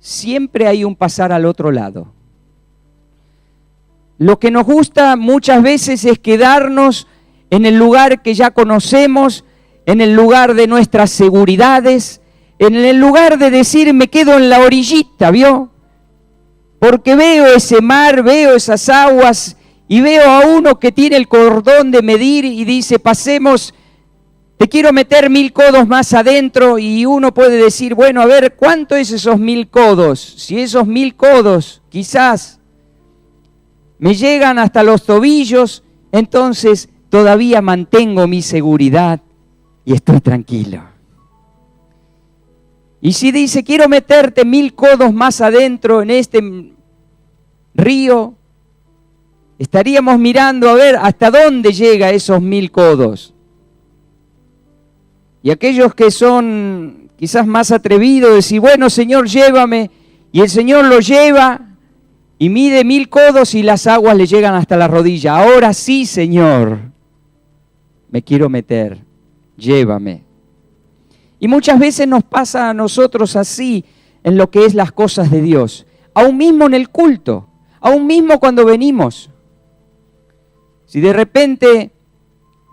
siempre hay un pasar al otro lado. Lo que nos gusta muchas veces es quedarnos en el lugar que ya conocemos, en el lugar de nuestras seguridades, en el lugar de decir me quedo en la orillita, ¿vio? Porque veo ese mar, veo esas aguas y veo a uno que tiene el cordón de medir y dice pasemos, te quiero meter 1000 codos más adentro, y uno puede decir, bueno, a ver, ¿cuánto es esos 1000 codos? Si esos 1000 codos quizás me llegan hasta los tobillos, entonces todavía mantengo mi seguridad y estoy tranquilo. Y si dice, quiero meterte 1000 codos más adentro en este río, estaríamos mirando a ver hasta dónde llega esos 1000 codos. Y aquellos que son quizás más atrevidos, decir, bueno, Señor, llévame. Y el Señor lo lleva y mide 1000 codos y las aguas le llegan hasta la rodilla. Ahora sí, Señor, me quiero meter, llévame. Y muchas veces nos pasa a nosotros así en lo que es las cosas de Dios. Aún mismo en el culto, aún mismo cuando venimos. Si de repente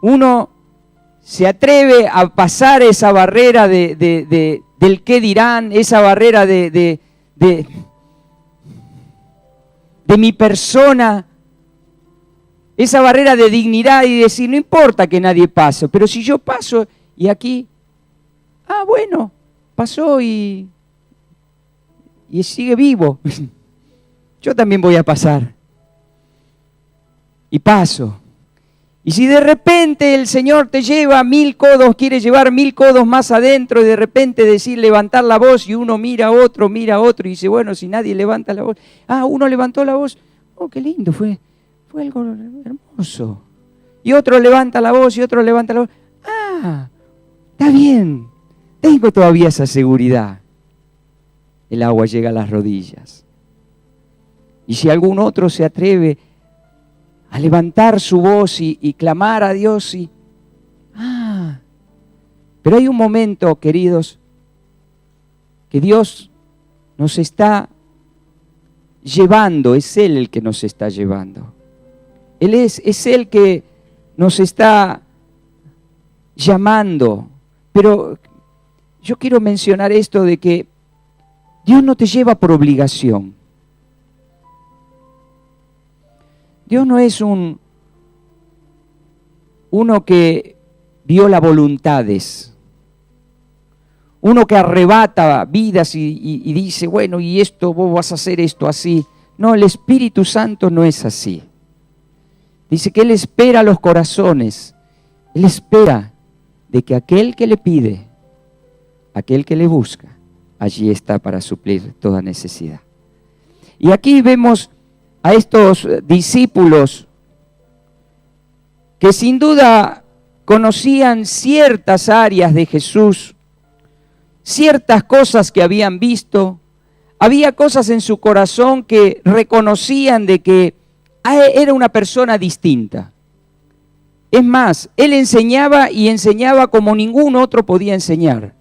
uno se atreve a pasar esa barrera del qué dirán, esa barrera de mi persona, esa barrera de dignidad y decir, no importa que nadie pase, pero si yo paso y aquí, bueno, pasó y sigue vivo, yo también voy a pasar y paso. Y si de repente el Señor te lleva 1000 codos, quiere llevar 1000 codos más adentro, y de repente decir, levantar la voz, y uno mira a otro, y dice, bueno, si nadie levanta la voz, uno levantó la voz, qué lindo, fue algo hermoso. Y otro levanta la voz, y otro levanta la voz, está bien, tengo todavía esa seguridad. El agua llega a las rodillas. Y si algún otro se atreve a levantar su voz y clamar a Dios, pero hay un momento, queridos, que Dios nos está llevando, es Él el que nos está llevando. Él es Él que nos está llamando. Pero yo quiero mencionar esto de que Dios no te lleva por obligación. Dios no es uno que viola voluntades, uno que arrebata vidas y dice, bueno, y esto, vos vas a hacer esto así. No, el Espíritu Santo no es así. Dice que Él espera los corazones, Él espera de que aquel que le pide, aquel que le busca, allí está para suplir toda necesidad. Y aquí vemos a estos discípulos que sin duda conocían ciertas áreas de Jesús, ciertas cosas que habían visto, había cosas en su corazón que reconocían de que era una persona distinta. Es más, Él enseñaba y enseñaba como ningún otro podía enseñar.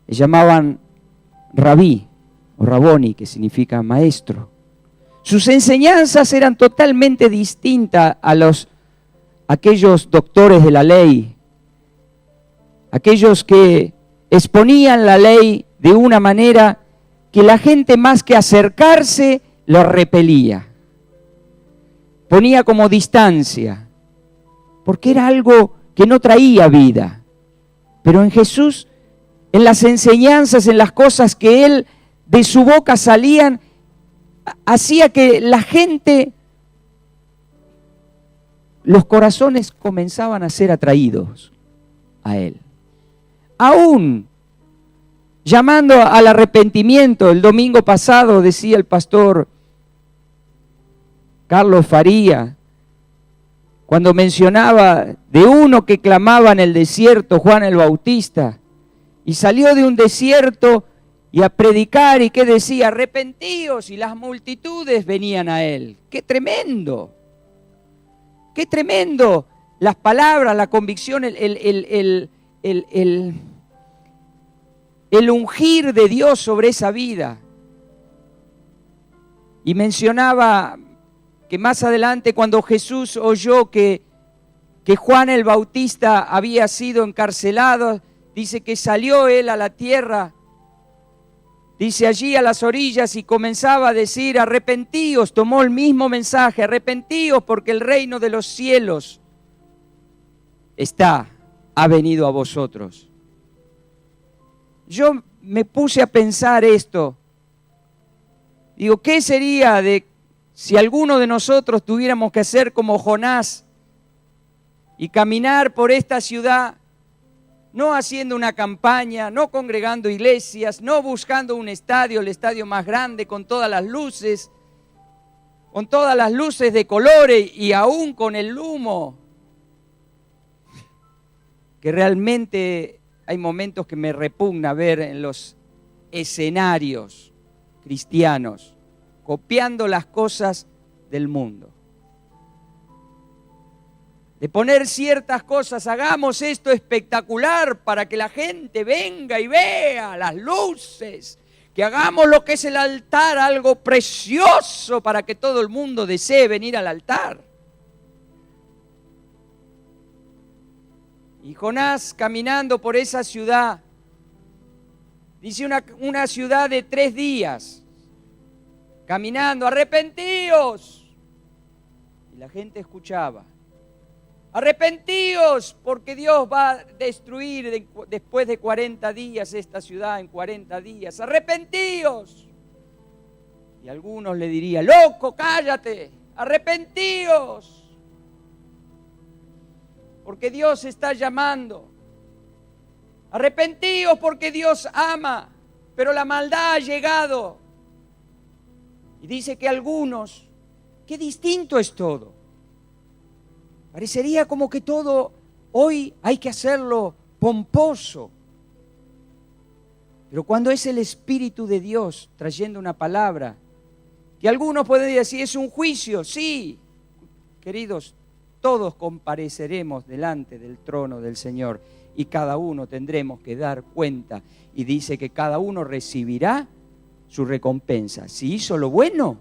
Le llamaban rabí o raboni, que significa maestro. Sus enseñanzas eran totalmente distintas a aquellos doctores de la ley, aquellos que exponían la ley de una manera que la gente más que acercarse lo repelía, ponía como distancia, porque era algo que no traía vida. Pero en Jesús, en las enseñanzas, en las cosas que Él de su boca salían, hacía que la gente, los corazones comenzaban a ser atraídos a Él. Aún llamando al arrepentimiento, el domingo pasado decía el pastor Carlos Faría, cuando mencionaba de uno que clamaba en el desierto, Juan el Bautista, y salió de un desierto y a predicar, y que decía, arrepentíos, y las multitudes venían a él. ¡Qué tremendo! ¡Qué tremendo! Las palabras, la convicción, el ungir de Dios sobre esa vida. Y mencionaba que más adelante, cuando Jesús oyó que Juan el Bautista había sido encarcelado, dice que salió él a la tierra, dice allí a las orillas, y comenzaba a decir: arrepentíos. Tomó el mismo mensaje: arrepentíos, porque el reino de los cielos ha venido a vosotros. Yo me puse a pensar esto. Digo, ¿qué sería de si alguno de nosotros tuviéramos que hacer como Jonás y caminar por esta ciudad, no haciendo una campaña, no congregando iglesias, no buscando un estadio, el estadio más grande con todas las luces de colores y aún con el humo? Que realmente hay momentos que me repugna ver en los escenarios cristianos, copiando las cosas del mundo. De poner ciertas cosas, hagamos esto espectacular para que la gente venga y vea las luces, que hagamos lo que es el altar, algo precioso para que todo el mundo desee venir al altar. Y Jonás, caminando por esa ciudad, dice una ciudad de 3 días, caminando: arrepentíos. Y la gente escuchaba: arrepentíos, porque Dios va a destruir después de 40 días esta ciudad, en 40 días. Arrepentíos. Y algunos le dirían: loco, cállate, arrepentíos. Porque Dios está llamando. Arrepentíos, porque Dios ama, pero la maldad ha llegado. Y dice que algunos, qué distinto es todo. Parecería como que todo hoy hay que hacerlo pomposo. Pero cuando es el Espíritu de Dios trayendo una palabra, que algunos pueden decir es un juicio, sí, queridos, todos compareceremos delante del trono del Señor y cada uno tendremos que dar cuenta. Y dice que cada uno recibirá su recompensa. Si hizo lo bueno,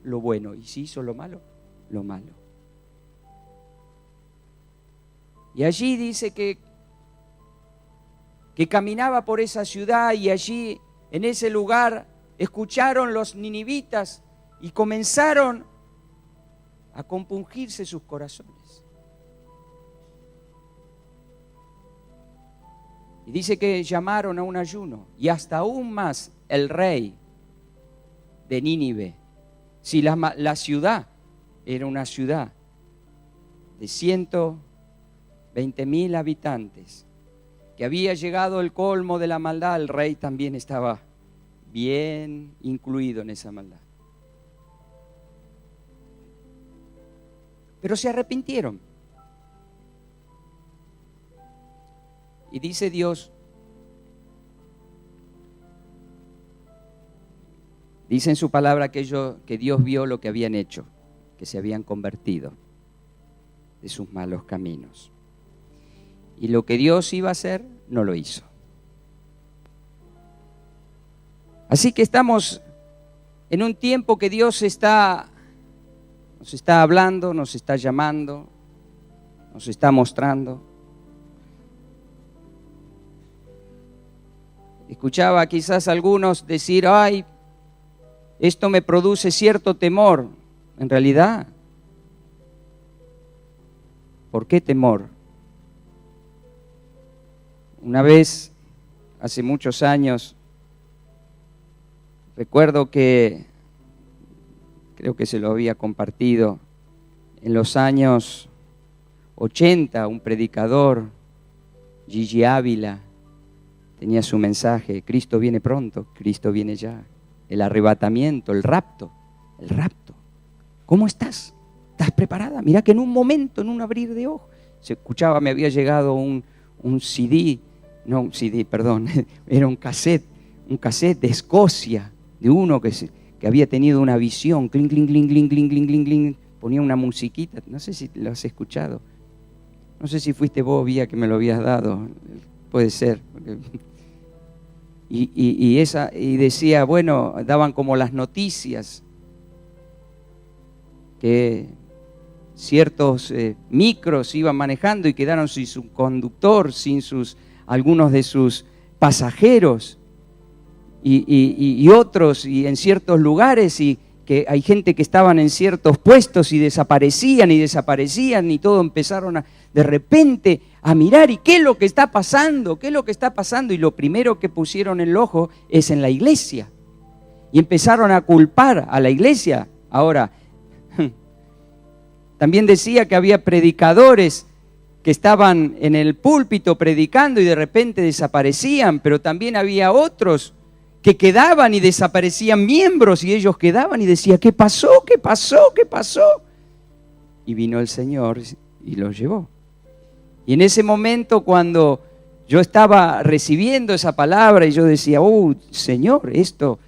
lo bueno. Y si hizo lo malo, lo malo. Y allí dice que caminaba por esa ciudad, y allí, en ese lugar, escucharon los ninivitas y comenzaron a compungirse sus corazones. Y dice que llamaron a un ayuno, y hasta aún más el rey de Nínive. Si la ciudad era una ciudad de 120,000 habitantes, que había llegado el colmo de la maldad, el rey también estaba bien incluido en esa maldad. Pero se arrepintieron. Y dice Dios, dice en su palabra que Dios vio lo que habían hecho, que se habían convertido de sus malos caminos. Y lo que Dios iba a hacer, no lo hizo. Así que estamos en un tiempo que Dios nos está hablando, nos está llamando, nos está mostrando. Escuchaba quizás algunos decir, ay, esto me produce cierto temor. En realidad, ¿por qué temor? Una vez, hace muchos años, recuerdo que, creo que se lo había compartido, en los años 80, un predicador, Gigi Ávila, tenía su mensaje: Cristo viene pronto, Cristo viene ya. El arrebatamiento, el rapto. ¿Cómo estás? ¿Estás preparada? Mira que en un momento, en un abrir de ojos, se escuchaba, me había llegado un CD, no un CD, perdón, era un cassette de Escocia, de uno que había tenido una visión, clink, clink, clink, clink, clink, clink, clink, clink, ponía una musiquita, no sé si lo has escuchado, no sé si fuiste vos, Vía, que me lo habías dado, puede ser. Y decía, bueno, daban como las noticias que ciertos micros iban manejando y quedaron sin su conductor, sin algunos de sus pasajeros y otros, y en ciertos lugares, y que hay gente que estaban en ciertos puestos y desaparecían y todo empezaron de repente a mirar, ¿y qué es lo que está pasando? ¿Qué es lo que está pasando? Y lo primero que pusieron el ojo es en la iglesia y empezaron a culpar a la iglesia. Ahora, también decía que había predicadores que estaban en el púlpito predicando y de repente desaparecían, pero también había otros que quedaban y desaparecían miembros, y ellos quedaban y decían, ¿qué pasó? ¿Qué pasó? ¿Qué pasó? Y vino el Señor y los llevó. Y en ese momento, cuando yo estaba recibiendo esa palabra y yo decía, Señor, esto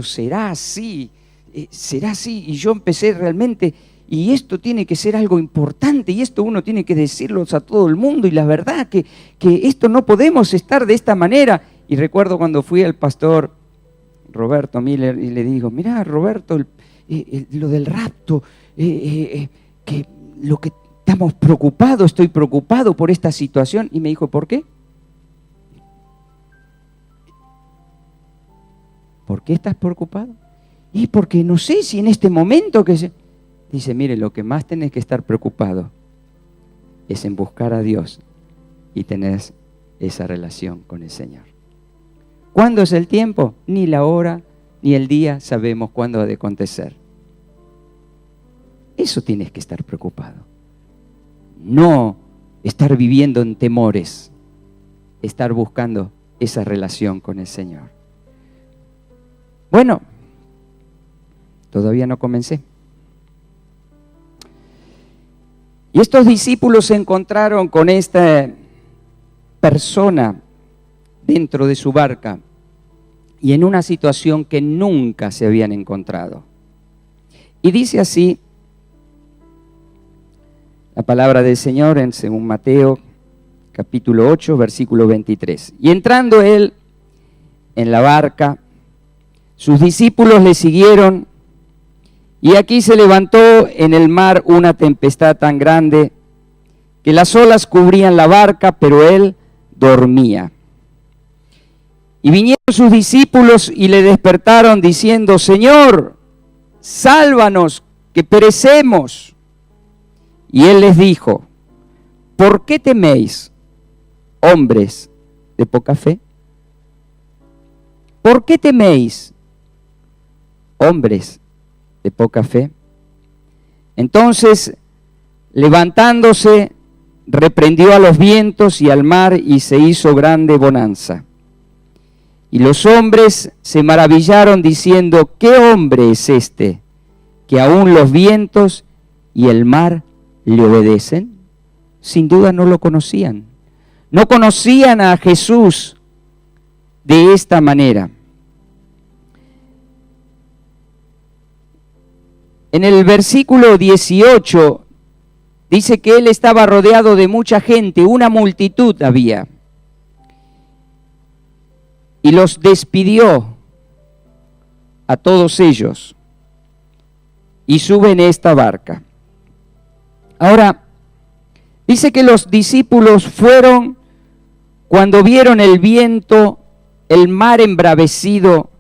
será así, y yo empecé realmente, y esto tiene que ser algo importante, y esto uno tiene que decirlo a todo el mundo, y la verdad que esto no podemos estar de esta manera. Y recuerdo cuando fui al pastor Roberto Miller y le digo, mirá, Roberto, lo del rapto, que lo que estamos preocupados, estoy preocupado por esta situación. Y me dijo, ¿por qué? ¿Por qué estás preocupado? Y porque no sé si en este momento Dice, mire, lo que más tenés que estar preocupado es en buscar a Dios y tener esa relación con el Señor. ¿Cuándo es el tiempo? Ni la hora, ni el día sabemos cuándo ha de acontecer. Eso tienes que estar preocupado. No estar viviendo en temores, estar buscando esa relación con el Señor. Bueno, todavía no comencé. Y estos discípulos se encontraron con esta persona dentro de su barca y en una situación que nunca se habían encontrado. Y dice así la palabra del Señor según Mateo capítulo 8, versículo 23. Y entrando él en la barca, sus discípulos le siguieron, y aquí se levantó en el mar una tempestad tan grande que las olas cubrían la barca, pero él dormía. Y vinieron sus discípulos y le despertaron diciendo, Señor, sálvanos, que perecemos. Y él les dijo, ¿por qué teméis, hombres de poca fe? ¿Por qué teméis, hombres de poca fe? Entonces, levantándose, reprendió a los vientos y al mar, y se hizo grande bonanza. Y los hombres se maravillaron diciendo, ¿qué hombre es este, que aún los vientos y el mar le obedecen? Sin duda no lo conocían. No conocían a Jesús de esta manera. En el versículo 18 dice que él estaba rodeado de mucha gente, una multitud había. Y los despidió a todos ellos y sube en esta barca. Ahora, dice que los discípulos fueron cuando vieron el viento, el mar embravecido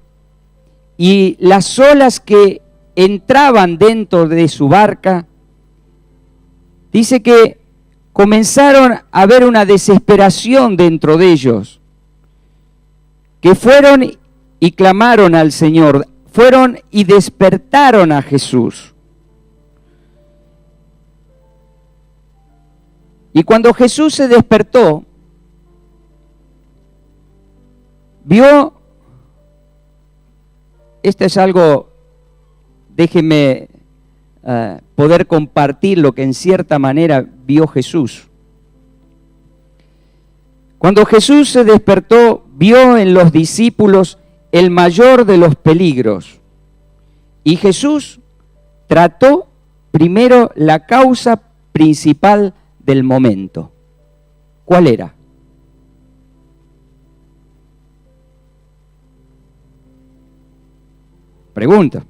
y las olas que entraban dentro de su barca. Dice que comenzaron a ver una desesperación dentro de ellos, que fueron y clamaron al Señor, fueron y despertaron a Jesús. Y cuando Jesús se despertó, vio, esto es algo, déjeme poder compartir lo que en cierta manera vio Jesús. Cuando Jesús se despertó, vio en los discípulos el mayor de los peligros. Y Jesús trató primero la causa principal del momento. ¿Cuál era? Pregunta.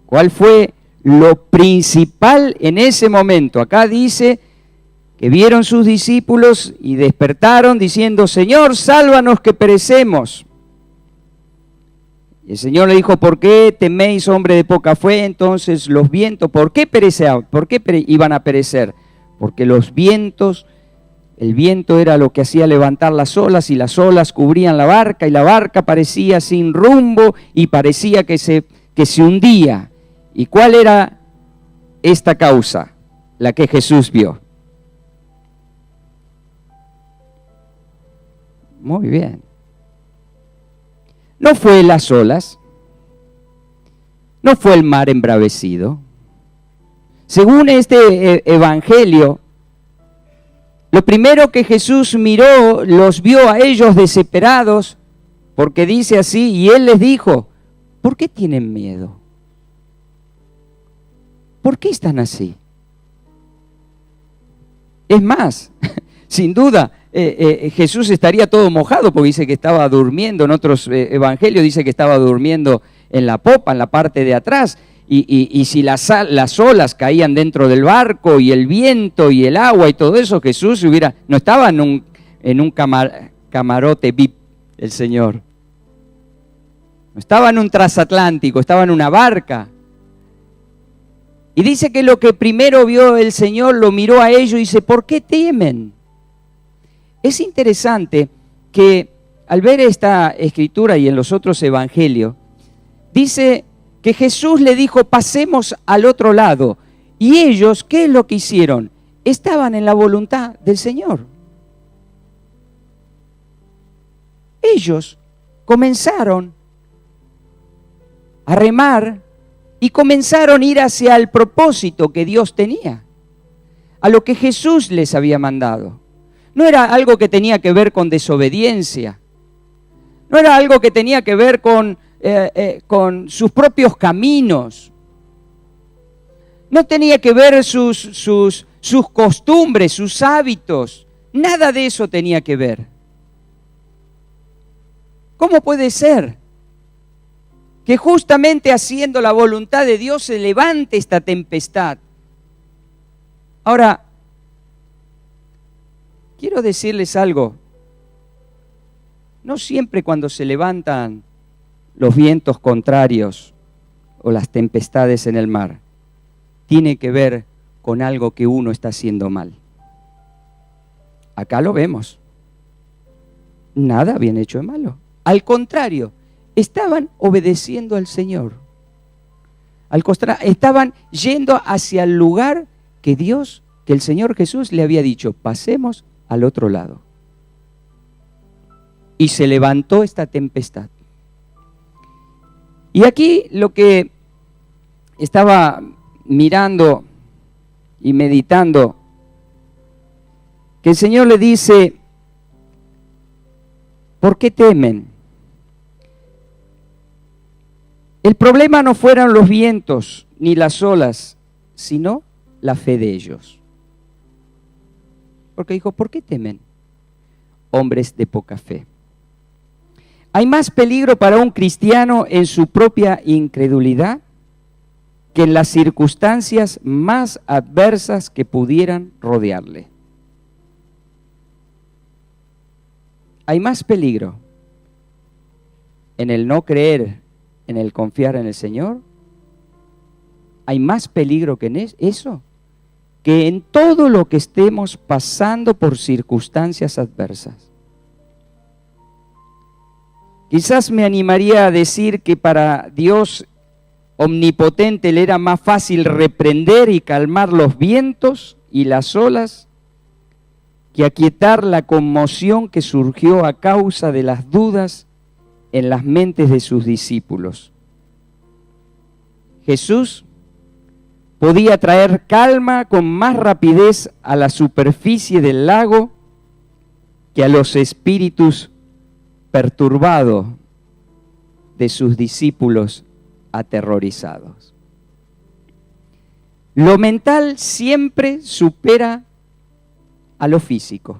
¿Cuál fue lo principal en ese momento? Acá dice que vieron sus discípulos y despertaron diciendo, Señor, sálvanos que perecemos. Y el Señor le dijo, ¿por qué teméis, hombre de poca fe? Entonces los vientos, ¿por qué iban a perecer? Porque los vientos, el viento era lo que hacía levantar las olas y las olas cubrían la barca y la barca parecía sin rumbo y parecía que se hundía. ¿Y cuál era esta causa? La que Jesús vio. Muy bien. No fue las olas, no fue el mar embravecido. Según este evangelio, lo primero que Jesús miró, los vio a ellos desesperados, porque dice así, y Él les dijo, ¿por qué tienen miedo? ¿Por qué están así? Es más, sin duda, Jesús estaría todo mojado porque dice que estaba durmiendo, en otros evangelios dice que estaba durmiendo en la popa, en la parte de atrás, y si las olas caían dentro del barco y el viento y el agua y todo eso, Jesús no estaba en un camarote VIP, el Señor. No estaba en un transatlántico, estaba en una barca. Y dice que lo que primero vio el Señor, lo miró a ellos y dice, ¿por qué temen? Es interesante que al ver esta escritura y en los otros evangelios, dice que Jesús le dijo, pasemos al otro lado. Y ellos, ¿qué es lo que hicieron? Estaban en la voluntad del Señor. Ellos comenzaron a remar y comenzaron a ir hacia el propósito que Dios tenía, a lo que Jesús les había mandado. No era algo que tenía que ver con desobediencia, no era algo que tenía que ver con sus propios caminos, no tenía que ver sus costumbres, sus hábitos, nada de eso tenía que ver. ¿Cómo puede ser que justamente haciendo la voluntad de Dios se levante esta tempestad? Ahora, quiero decirles algo. No siempre cuando se levantan los vientos contrarios o las tempestades en el mar, tiene que ver con algo que uno está haciendo mal. Acá lo vemos. Nada habían hecho de malo. Al contrario, estaban obedeciendo al Señor. Estaban yendo hacia el lugar que el Señor Jesús le había dicho, pasemos al otro lado. Y se levantó esta tempestad. Y aquí lo que estaba mirando y meditando, que el Señor le dice, ¿por qué temen? El problema no fueron los vientos ni las olas, sino la fe de ellos. Porque dijo, ¿por qué temen? Hombres de poca fe. ¿Hay más peligro para un cristiano en su propia incredulidad que en las circunstancias más adversas que pudieran rodearle? ¿Hay más peligro en el no creer, en el confiar en el Señor? ¿Hay más peligro que en eso? Que en todo lo que estemos pasando por circunstancias adversas. Quizás me animaría a decir que para Dios omnipotente le era más fácil reprender y calmar los vientos y las olas que aquietar la conmoción que surgió a causa de las dudas en las mentes de sus discípulos. Jesús podía traer calma con más rapidez a la superficie del lago que a los espíritus perturbados de sus discípulos aterrorizados. Lo mental siempre supera a lo físico.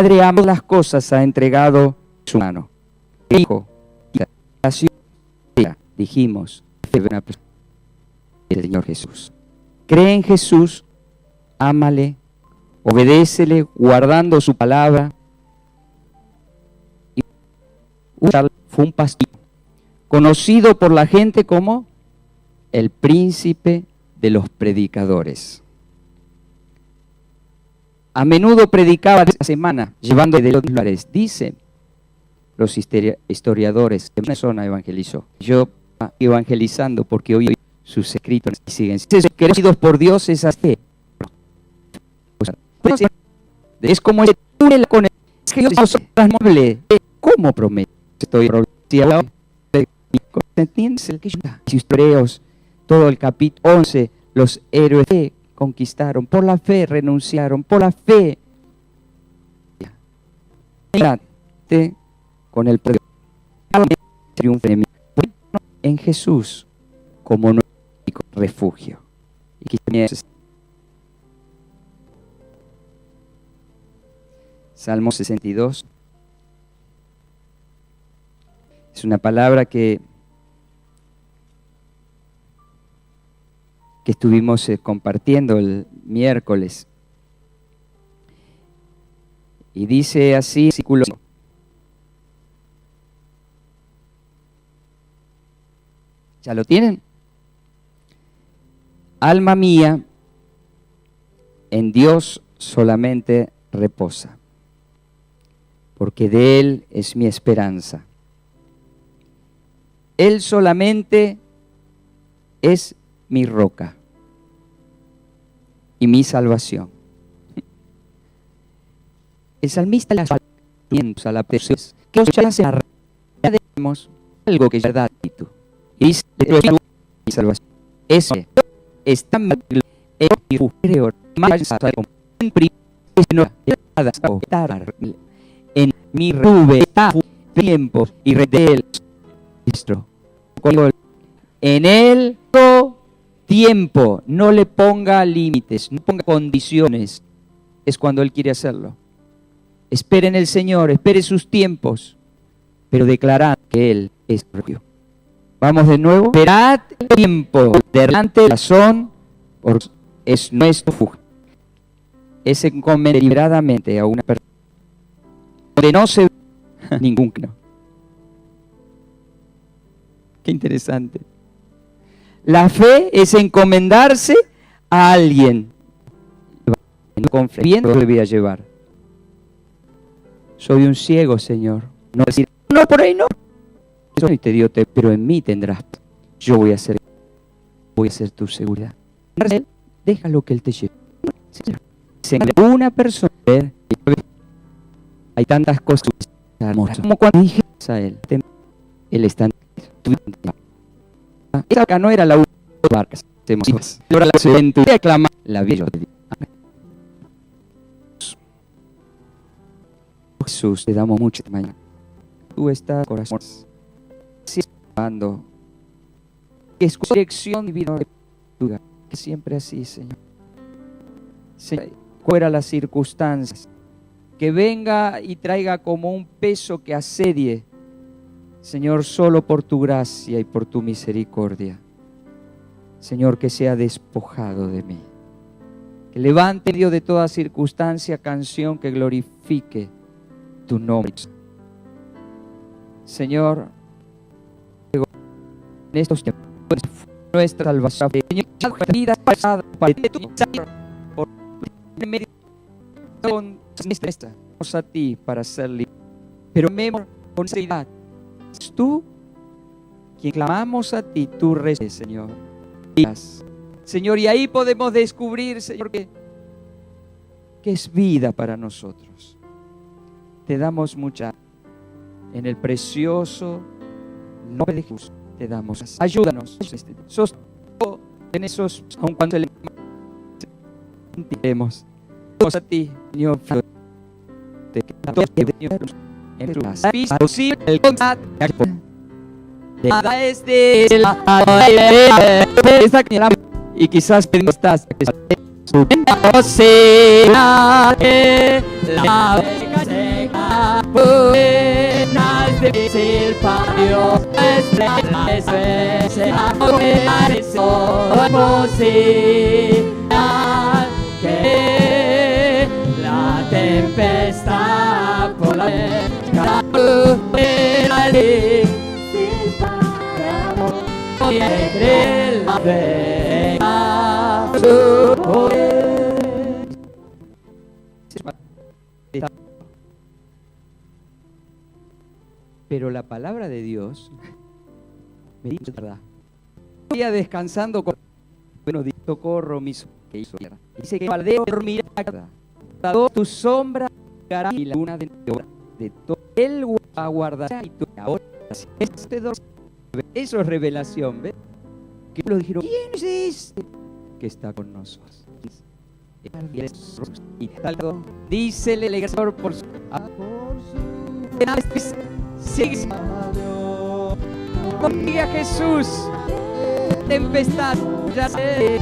Padre ama las cosas, ha entregado su mano. Hijo, dijimos, el Señor Jesús. Cree en Jesús, ámale, obedécele, guardando su palabra. Y fue un pastor conocido por la gente como el príncipe de los predicadores. A menudo predicaba esta semana, llevando de los lugares. Dicen los historiadores que una persona evangelizó. Yo evangelizando porque hoy sus escritos siguen. Queridos por Dios es así. Es como ese túnel con el que Dios nos mueve. ¿Cómo promete? Estoy ¿entiendes? El que Hebreos, todo el capítulo 11, los héroes que conquistaron, por la fe renunciaron, por la fe. Con el triunfo en Jesús como nuestro refugio. Salmo 62. Es una palabra que estuvimos compartiendo el miércoles. Y dice así, versículo 5. ¿Ya lo tienen? Alma mía, en Dios solamente reposa, porque de Él es mi esperanza. Él solamente es mi roca y mi salvación. El salmista la tiempos a la persona que os hace algo que ya da tú. Y dice, mi salvación. Eso está en mi nube está tiempo y redel. En él tiempo, no le ponga límites, no ponga condiciones. Es cuando Él quiere hacerlo. Espere en el Señor, espere sus tiempos, pero declarad que Él es propio. Vamos de nuevo. Esperad el tiempo delante de la razón, porque es nuestro refugio. Es encomendar deliberadamente a una persona donde no se ve ningún no. Qué interesante. La fe es encomendarse a alguien. Confiando le voy a llevar. Soy un ciego, Señor. No decir, no, por ahí no. Soy te dio, pero en mí tendrás. Yo voy a ser tu seguridad. Déjalo que Él te lleve. Una persona. Hay tantas cosas hermosas. Como cuando dije a Él está en tu vida. Esta acá no era la única barca. Ahora la juventud aclama la vida de Dios. Jesús, te damos mucho mañana. Tú estás corazón. Que es dirección divina de tu vida. Que siempre así, Señor. Fuera las circunstancias. Que venga y traiga como un peso que asedie. Señor, solo por tu gracia y por tu misericordia. Señor, que sea despojado de mí. Que levante en medio de toda circunstancia canción que glorifique tu nombre. Señor, en estos tiempos, nuestra salvación, Señor, vida pasada, para tu por medio de a ti para ser libre. Pero memos con sinceridad. Es tú quien clamamos a ti, tú recibes, Señor. Señor, y ahí podemos descubrir, Señor, que es vida para nosotros. Te damos mucha en el precioso nombre de Jesús. Te damos. Ayúdanos. En esos, aun cuando le sentiremos a ti, Señor. Nada es de y quizás estás su difícil para Dios será posible que la tempestad por la la pero la palabra de Dios me dice verdad. Día descansando con bueno, corro mis dice que baldeo dormirá tu sombra y la luna de todo él aguardará y tú ahora eso es revelación, ¿ves? Que lo dijeron, ¿quién es este que está con nosotros? Y tal dice el alegador por su sigue a Jesús tempestad ya se